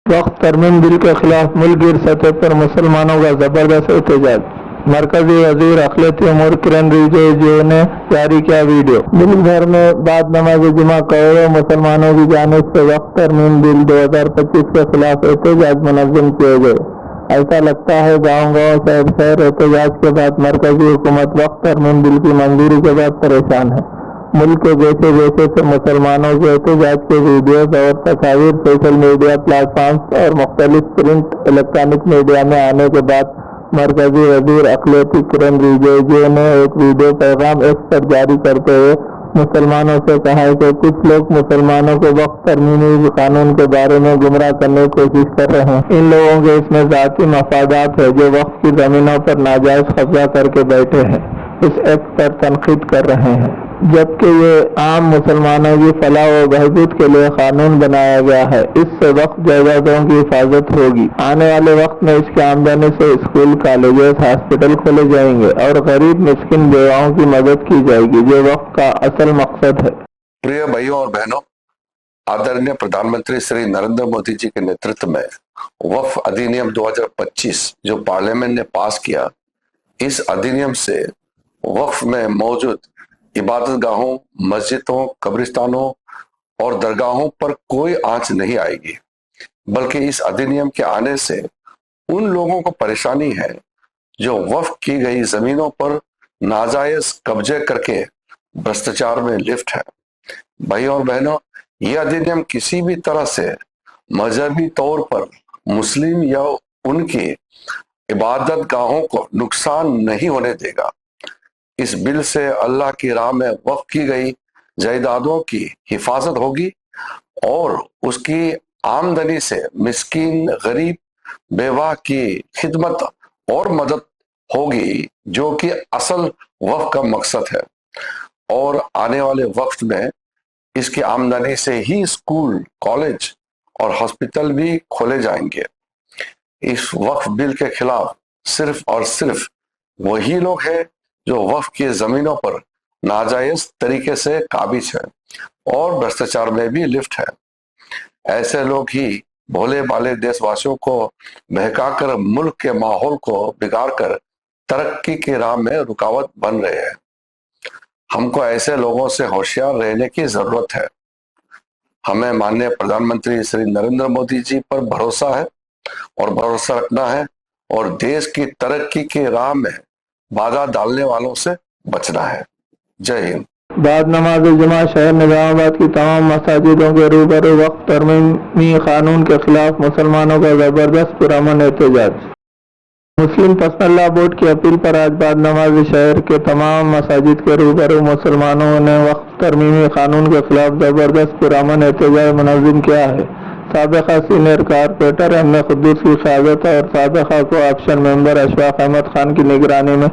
وقت ترمیم بل کے خلاف ملک گیر سطح پر مسلمانوں کا زبردست احتجاج۔ مرکزی وزیر اقلیتی امور کرن رجیجو نے جاری کیا ویڈیو۔ ملک بھر میں بعد نماز جمعہ کروڑوں مسلمانوں کی جانب سے وقت ترمیم بل 2025 کے خلاف احتجاج منظم کیے گئے۔ ایسا لگتا ہے گاؤں گاؤں شہر شہر احتجاج کے بعد مرکزی حکومت وقت ترمیم بل کی منظوری کے بعد پریشان ہے۔ ملک کے گوشے گوشے سے مسلمانوں کے احتجاج کے ویڈیوز اور تصاویر سوشل میڈیا پلیٹ فارمز اور مختلف پرنٹ الیکٹرانک میڈیا میں آنے کے بعد مرکزی وزیر اقلیتی کرن رجیجو نے ایک ویڈیو پیغام ایکس پر جاری کرتے ہوئے مسلمانوں سے کہا ہے کہ کچھ لوگ مسلمانوں کو وقت ترمیمی قانون کے بارے میں گمراہ کرنے کی کوشش کر رہے ہیں۔ ان لوگوں کے اس میں ذاتی مفادات ہے جو وقف کی زمینوں پر ناجائز قبضہ کر کے بیٹھے ہیں، اس ایکٹ پر تنقید کر رہے ہیں، جبکہ یہ عام مسلمانوں کی فلاح و بہبود کے لیے قانون بنایا گیا ہے۔ اس سے وقف جائیدادوں کی حفاظت ہوگی۔ آنے والے وقت میں اس کی آمدنی سے اسکول، کالجز، ہاسپٹل کھولے جائیں گے اور غریب مسکین بیواؤں کی مدد کی جائے گی جو وقف کا اصل مقصد ہے۔ प्रिय भाइयों और बहनों, आदरणीय प्रधानमंत्री श्री नरेंद्र मोदी जी के नेतृत्व में वक्फ अधिनियम 2025 जो पार्लियामेंट ने पास किया, इस अधिनियम से वक्फ में मौजूद इबादत गाहों, मस्जिदों, कब्रिस्तानों और दरगाहों पर कोई आंच नहीं आएगी, बल्कि इस अधिनियम के आने से उन लोगों को परेशानी है जो वक्फ की गई जमीनों पर नाजायज कब्जे करके भ्रष्टाचार में लिप्त है। भाइयों और बहनों, यह अधिनियम किसी भी तरह से मजहबी तौर पर मुस्लिम या उनकी इबादत गाहों को नुकसान नहीं होने देगा। इस बिल से अल्लाह की राह में वक्फ की गई जायदादों की हिफाजत होगी और उसकी आमदनी से मिस्कीन, गरीब, बेवा की खिदमत और मदद होगी, जो कि असल वक्फ का मकसद है। और आने वाले वक्त में इसकी आमदनी से ही स्कूल, कॉलेज और हॉस्पिटल भी खोले जाएंगे। इस वक्फ बिल के खिलाफ सिर्फ और सिर्फ वही लोग हैं जो वक्फ की जमीनों पर नाजायज तरीके से काबिज है और भ्रष्टाचार में भी लिप्त है। ऐसे लोग ही भोले भाले देशवासियों को बहकाकर मुल्क के माहौल को बिगाड़कर तरक्की की राह में रुकावट बन रहे हैं। हमको ऐसे लोगों से होशियार रहने की जरूरत है। हमें माननीय प्रधानमंत्री श्री नरेंद्र मोदी जी पर भरोसा है और भरोसा रखना है और देश की तरक्की की राह में बाधा डालने वालों से बचना है। जय हिंद। बाद नमाज जुमा शहर निजामाबाद की तमाम मसाजिदों के रूबरू वक्फ तरमीमी कानून के खिलाफ मुसलमानों का जबरदस्त पुरअमन एहतजाज। मुस्लिम पर्सनल लॉ बोर्ड की अपील पर आज बाद नमाज शहर के तमाम मसाजिद के रूबरू मुसलमानों ने वक्फ तरमीमी कानून के खिलाफ जबरदस्त पुरअमन एहतजाज मुनज़्ज़म किया है। साबिक़ा senior corporator M A Quddus की क़यादत और साबिक़ा को-ऑप्शन मेंबर अशफाक अहमद खान की निगरानी में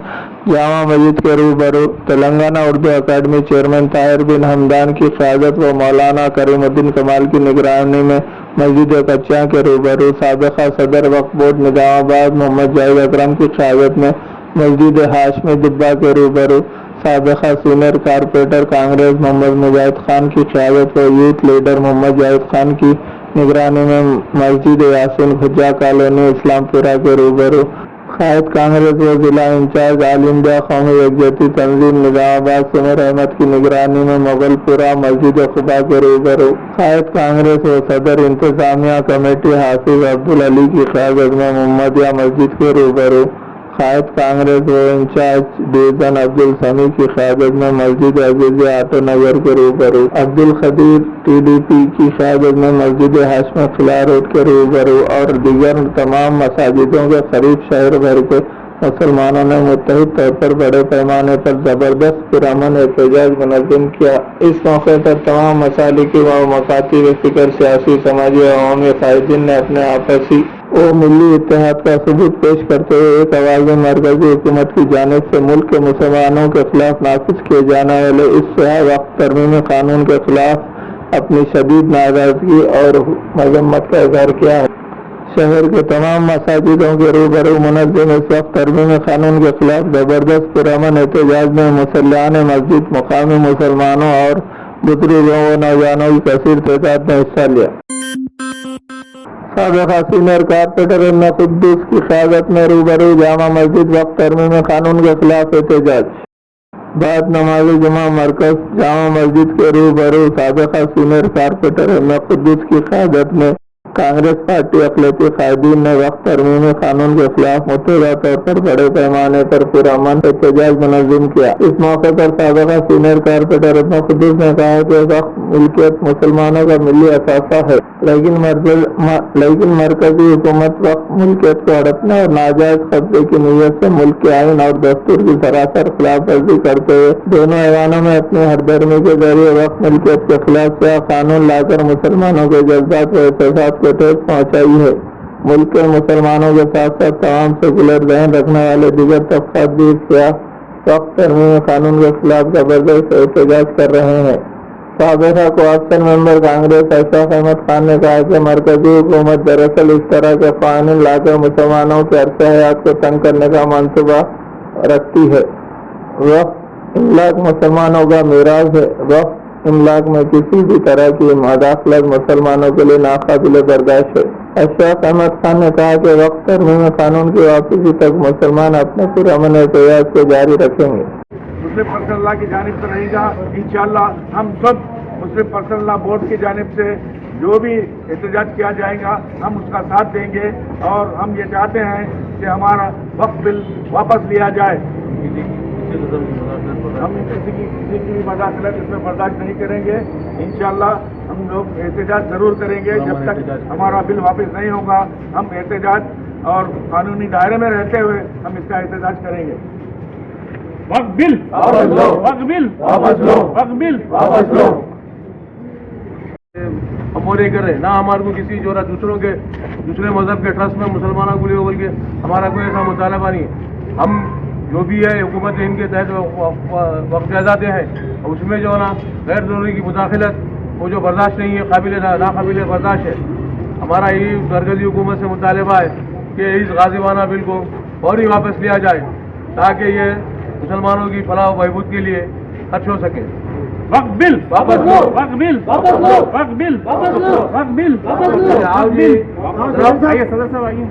जामा मस्जिद के रूबरू तेलंगाना उर्दू अकादमी चेयरमैन ताहिर बिन हमदान की क़यादत व मौलाना करीमुद्दीन कमाल की निगरानी में मस्जिद कच्चा के रूबरू साबिक़ा सदर वक्फ बोर्ड निजामाबाद मोहम्मद जाहिद अकरम की क़यादत में मस्जिद हाशमी दिब्बा के रूबरू साबिक़ा सीनियर कारपोरेटर कांग्रेस मोहम्मद मुजाहिद खान की क़यादत व यूथ लीडर मोहम्मद जाहिद खान की निगरानी में मस्जिद यासीन खुजा कॉलोनी इस्लामपुरा के रूबरू कायद कांग्रेस व जिला इंचार्ज आल इंडिया कौमी यकजहती तंजीम निजामाबाद सुमेर अहमद की निगरानी में मोगलपुरा मस्जिद खुदा के रूबरू कायद कांग्रेस व सदर इंतजामिया कमेटी हाफिज अब्दुल अली की क़यादत में मोहम्मदिया मस्जिद के रूबरू कायद कांग्रेस व इंचार्ज डिवीजन अब्दुल समी की क़यादत में मस्जिद अजीज़िया आटो नगर के रूबरू अब्दुल खदीर TDP की क़यादत में मस्जिद हाशमी खिला रोड के रूबरू और दीगर तमाम मसाजिदों के करीब शहर भर के मुसलमानों ने मुत्तहिद तौर पर बड़े पैमाने पर जबरदस्त पुरअमन एहतजाज मुनज़्ज़म किया। इस मौके पर तमाम मसालिकी व मकातिब फ़िक्र, सियासी, समाजी व अवामी क़ाइदीन ने अपने आपसी और मिली इत्तेहाद का सबूत पेश करते हुए एक आवाज़ में मरकज़ी हुकूमत की जानिब से मुल्क के मुसलमानों के खिलाफ नाफिज किए जाने वाले इस वक्फ तरमीमी कानून के खिलाफ अपनी शदीद नाराज़गी और मज़म्मत का इज़हार किया है। शहर के तमाम मसाजिदों के रूबरू मुनज़्ज़म इस वक्त तरमीमी कानून के खिलाफ जबरदस्त पुरअमन एहतजाज में मुसल्लियान मस्जिद, मकामी मुसलमानों और बुजुर्गों व नौजवानों की कसीर तादाद में हिस्सा लिया। سابقہ سینئر کارپوریٹر ابن قدوس کی قیادت میں روبرو جامع مسجد وقت ترمیم قانون کے خلاف احتجاج۔ بعد نماز جمعہ مرکز جامع مسجد کے روبرو سابقہ سینئر کارپوریٹر ابن قدوس کی قیادت میں کانگریس پارٹی اقلیتی قائدین نے وقت ترمیمی قانون کے خلاف متحدہ طور پر بڑے پیمانے پر پرامن احتجاج منظم کیا۔ اس موقع پر سابقہ سینئر کارپوریٹر ابن قدوس نے کہا کہ وقت ملکیت مسلمانوں کا ملی اثاثہ ہے، لیکن مرکزی حکومت وقت ملکیت کو ہڑپنے اور ناجائز قبضے کی نیت سے ملک کے آئین اور دستور کی سراسر خلاف ورزی کرتے ہوئے دونوں ایوانوں میں اپنی ہردرمی کے ذریعے وقت ملکیت کے خلاف سیاہ قانون لا کر مسلمانوں کے جذبات و احساسات کو ٹھیس پہنچائی ہے۔ ملک کے مسلمانوں کے ساتھ ساتھ تمام سیکولر ذہن رکھنے والے دیگر طبقات بھی سیاہ وقت ترمیمی قانون کے خلاف زبردست احتجاج کر رہے ہیں۔ سابقہ کوآپشن ممبر کانگریس اشرف احمد خان نے کہا کہ مرکزی حکومت دراصل اس طرح کے قوانین لا کر مسلمانوں کے عرصہ حیات کو تنگ کرنے کا منصوبہ رکھتی ہے۔ وقت املاک مسلمانوں کا میراث ہے۔ وقت املاک میں کسی بھی طرح کی مداخلت مسلمانوں کے لیے ناقابل برداشت ہے۔ اشرف احمد خان نے کہا کہ وقت ترمیم قانون کی واپسی تک مسلمان اپنے پرامن احتجاج کو جاری رکھیں گے۔ مسلم پرسنل لا کی جانب سے رہے گا، انشاءاللہ ہم سب مسلم پرسنل لا بورڈ کی جانب سے جو بھی احتجاج کیا جائے گا ہم اس کا ساتھ دیں گے، اور ہم یہ چاہتے ہیں کہ ہمارا وقت بل واپس لیا جائے۔ ہم کسی کی بھی مداخلت اس میں برداشت نہیں کریں گے۔ انشاءاللہ ہم لوگ احتجاج ضرور کریں گے، جب تک ہمارا بل واپس نہیں ہوگا ہم احتجاج اور قانونی دائرے میں رہتے ہوئے ہم اس کا احتجاج کریں گے۔ وقت بل واپس لو، وقت بل واپس لو، وقت بل واپس لو۔ ہمارے کرے نہ ہمارے کو کسی جو دوسرے مذہب کے ٹرسٹ میں مسلمانوں کو لیے بول کے ہمارا کوئی ایسا مطالبہ نہیں ہے۔ ہم جو بھی ہے حکومت ان کے تحت وقت جائزاتے ہیں، اس میں جو ہے نا غیر ضروری کی مداخلت وہ جو برداشت نہیں ہے، ناقابل برداشت ہے۔ ہمارا یہی مرکزی حکومت سے مطالبہ ہے کہ اس غازیانہ بل کو فوری واپس لیا جائے تاکہ یہ مسلمانوں کی فلاح و بہبود کے لیے خرچ ہو سکے۔ وقت بل واپس لو، وقت بل واپس لو، وقت بل واپس لو، وقت بل واپس لو۔ آئیے صدر صاحب آئیے۔